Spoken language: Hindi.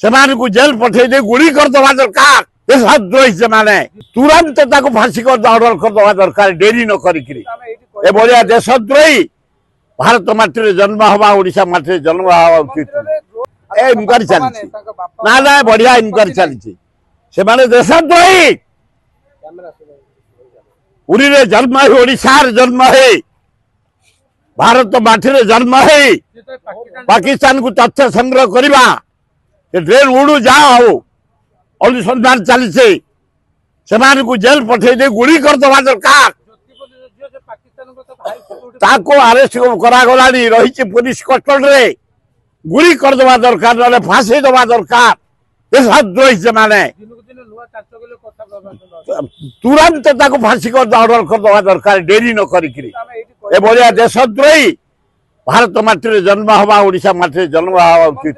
को जेल पठे दे गुड़ी करदवा दरकार देशद्रोही से माने तुरंत फांसी कर ऑर्डर करदवा दरकार डेरी न करी ए भलिया देशद्रोही भारत माटी जन्म हवा ओडिशा माटी जन्म हवा उचित ए इनक्वारी चली ना ना बढ़िया इनक्वारी चली से माने देशद्रोही पुरी रे जन्म है ओडिशा रे जन्म है भारत माटी रे जन्म है पाकिस्तान को तथ्य संग्रह करवा ट्रेन उड़ू जाओ अनुसंधान चली को जेल पठे दे गुड़ी करदवा दरकार अरेस्ट करागला रही पुलिस कस्टडी गुड़ी करदवा दरकार ना फांसी दवा दरकार देशद्रोही से माने तुरंत फांसी कर ऑर्डर करदवा दरकार डेरी न करी ए भलिया देशद्रोही भारत माटी जन्म हवा ओडिशा माटी जन्म हवा उचित।